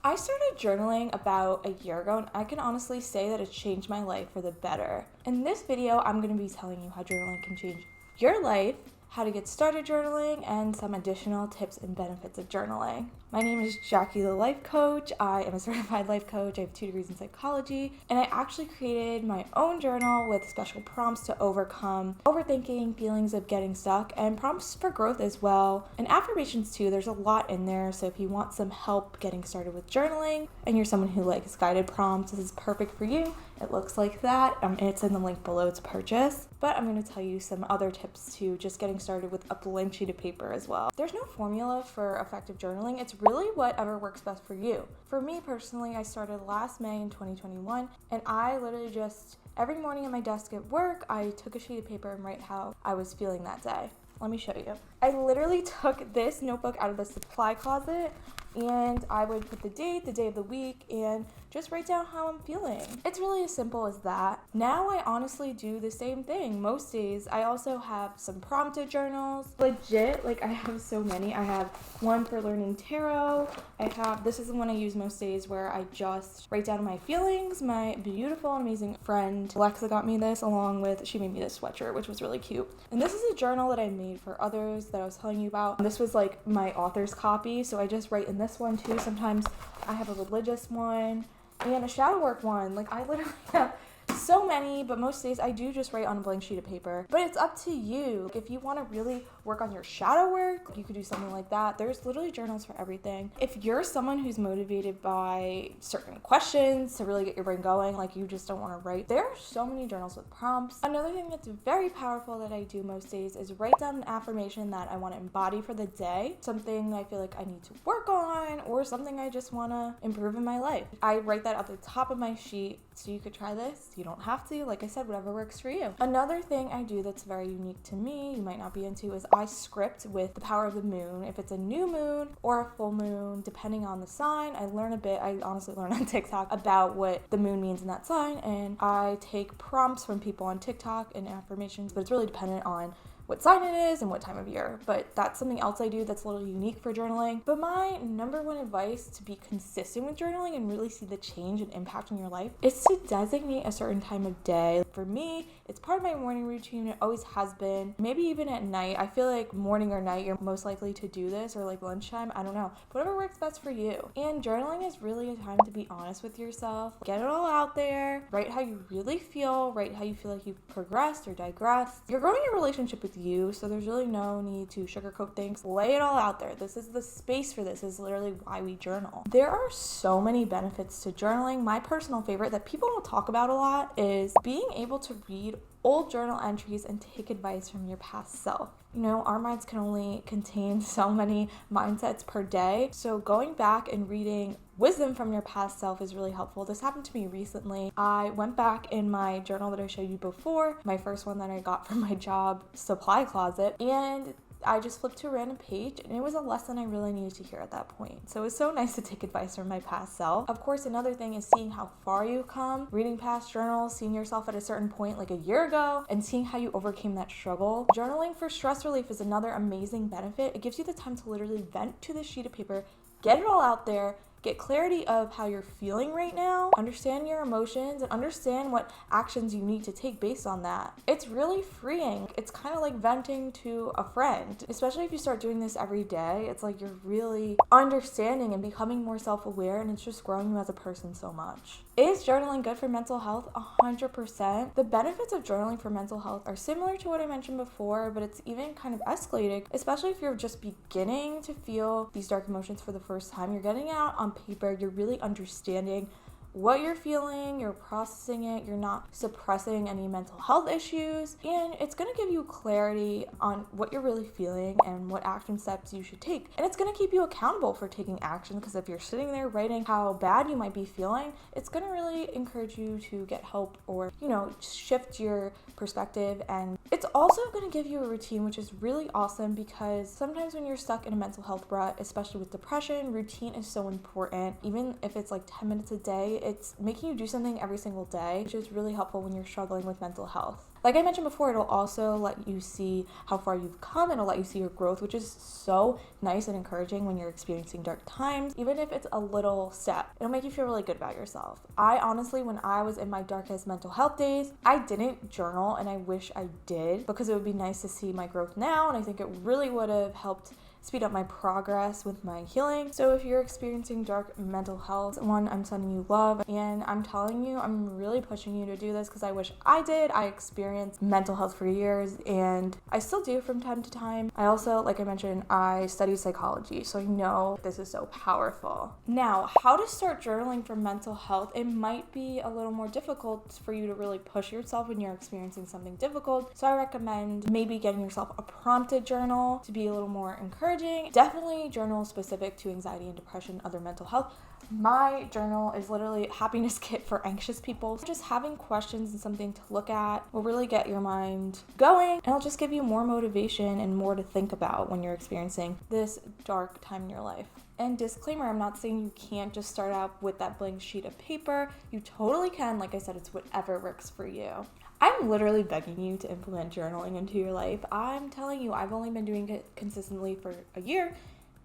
I started journaling about a year ago, and I can honestly say that it's changed my life for the better. In this video, I'm going to be telling you how journaling can change your life, how to get started journaling, and some additional tips and benefits of journaling. My name is Jackie, the life coach. I am a certified life coach. I have 2 degrees in psychology, and I actually created my own journal with special prompts to overcome overthinking, feelings of getting stuck, and prompts for growth as well. And affirmations too, there's a lot in there. So if you want some help getting started with journaling and you're someone who likes guided prompts, this is perfect for you. It looks like that. It's in the link below to purchase. But I'm going to tell you some other tips to just getting started with a blank sheet of paper as well. There's no formula for effective journaling. It's really whatever works best for you. For me personally, I started last May in 2021, and I literally just, every morning at my desk at work, I took a sheet of paper and write how I was feeling that day. Let me show you. I literally took this notebook out of the supply closet, and I would put the date, the day of the week, and just write down how I'm feeling. It's really as simple as that. Now I honestly do the same thing most days. I also have some prompted journals. Legit, like I have so many. I have one for learning tarot. This is the one I use most days where I just write down my feelings. My beautiful, amazing friend Alexa got me this she made me this sweatshirt, which was really cute. And this is a journal that I made for others that I was telling you about. This was like my author's copy, so I just write in this one too. Sometimes I have a religious one and a shadow work one. Like I literally have so many, but most days I do just write on a blank sheet of paper. But it's up to you. If you want to really work on your shadow work, you could do something like that. There's literally journals for everything. If you're someone who's motivated by certain questions to really get your brain going, like you just don't want to write, there are so many journals with prompts. Another thing that's very powerful that I do most days is write down an affirmation that I want to embody for the day, something I feel like I need to work on, or something I just want to improve in my life. I write that at the top of my sheet, so you could try this. You don't have to. Like I said, whatever works for you. Another thing I do that's very unique to me, you might not be into, is I script with the power of the moon. If it's a new moon or a full moon, depending on the sign, I honestly learn on TikTok about what the moon means in that sign, and I take prompts from people on TikTok and affirmations, but it's really dependent on what sign it is and what time of year. But that's something else I do that's a little unique for journaling. But my number one advice to be consistent with journaling and really see the change and impact in your life is to designate a certain time of day. For me, it's part of my morning routine. It always has been. Maybe even at night. I feel like morning or night, you're most likely to do this, or like lunchtime. I don't know. Whatever works best for you. And journaling is really a time to be honest with yourself. Get it all out there. Write how you really feel. Write how you feel like you've progressed or digressed. You're growing your relationship with you, so there's really no need to sugarcoat things. Lay it all out there. This is the space for this. Is literally why we journal. There are so many benefits to journaling. My personal favorite that people don't talk about a lot is being able to read old journal entries and take advice from your past self. You know, our minds can only contain so many mindsets per day, so going back and reading wisdom from your past self is really helpful. This happened to me recently. I went back in my journal that I showed you before, my first one that I got from my job supply closet, and I just flipped to a random page, and it was a lesson I really needed to hear at that point. So it was so nice to take advice from my past self. Of course, another thing is seeing how far you've come, reading past journals, seeing yourself at a certain point like a year ago, and seeing how you overcame that struggle. Journaling for stress relief is another amazing benefit. It gives you the time to literally vent to this sheet of paper, get it all out there, get clarity of how you're feeling right now, understand your emotions, and understand what actions you need to take based on that. It's really freeing. It's kind of like venting to a friend, especially if you start doing this every day. It's like you're really understanding and becoming more self-aware, and it's just growing you as a person so much. Is journaling good for mental health? 100%. The benefits of journaling for mental health are similar to what I mentioned before, but it's even kind of escalated, especially if you're just beginning to feel these dark emotions for the first time. You're getting out on paper, you're really understanding what you're feeling, you're processing it, you're not suppressing any mental health issues, and it's going to give you clarity on what you're really feeling and what action steps you should take. And it's going to keep you accountable for taking action, because if you're sitting there writing how bad you might be feeling, it's going to really encourage you to get help or, shift your perspective. And it's also going to give you a routine, which is really awesome, because sometimes when you're stuck in a mental health rut, especially with depression, routine is so important. Even if it's like 10 minutes a day, it's making you do something every single day, which is really helpful when you're struggling with mental health. Like I mentioned before, it'll also let you see how far you've come. It'll let you see your growth, which is so nice and encouraging when you're experiencing dark times. Even if it's a little step, it'll make you feel really good about yourself. I honestly, when I was in my darkest mental health days, I didn't journal, and I wish I did, because it would be nice to see my growth now, and I think it really would have helped speed up my progress with my healing. So if you're experiencing dark mental health, one, I'm sending you love, and I'm telling you, I'm really pushing you to do this because I wish I did. I experienced mental health for years, and I still do from time to time. I also, like I mentioned, I studied psychology, so I know this is so powerful. Now, how to start journaling for mental health? It might be a little more difficult for you to really push yourself when you're experiencing something difficult, so I recommend maybe getting yourself a prompted journal to be a little more encouraging. Definitely journal specific to anxiety and depression, other mental health. My journal is literally happiness kit for anxious people. Just having questions and something to look at will really get your mind going, and it'll just give you more motivation and more to think about when you're experiencing this dark time in your life. And disclaimer, I'm not saying you can't just start out with that blank sheet of paper. You totally can. Like I said, it's whatever works for you. I'm literally begging you to implement journaling into your life. I'm telling you, I've only been doing it consistently for a year,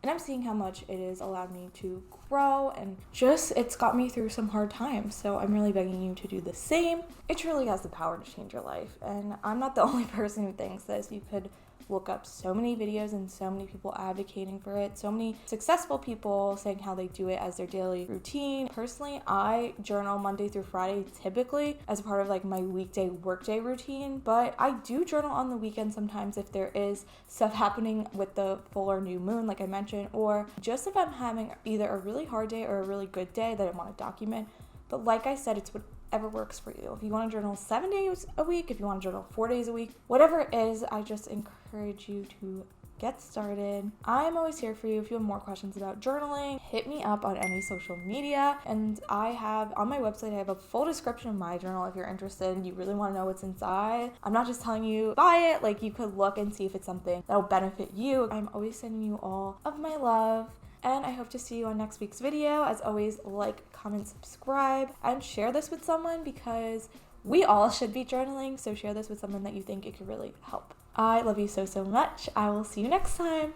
and I'm seeing how much it has allowed me to grow, and just, it's got me through some hard times. So I'm really begging you to do the same. It truly has the power to change your life, and I'm not the only person who thinks this. You could look up so many videos and so many people advocating for it, so many successful people saying how they do it as their daily routine. Personally, I journal Monday through Friday typically as a part of like my weekday workday routine, but I do journal on the weekend sometimes if there is stuff happening with the full or new moon, like I mentioned, or just if I'm having either a really hard day or a really good day that I want to document. But like I said, it's whatever works for you. If you want to journal 7 days a week, if you want to journal 4 days a week, whatever it is, I just encourage you to get started. I'm always here for you. If you have more questions about journaling, hit me up on any social media. And I have on my website, I have a full description of my journal if you're interested and you really want to know what's inside. I'm not just telling you buy it. Like, you could look and see if it's something that'll benefit you. I'm always sending you all of my love, and I hope to see you on next week's video. As always, like, comment, subscribe, and share this with someone, because we all should be journaling. So share this with someone that you think it could really help. I love you so, so much. I will see you next time.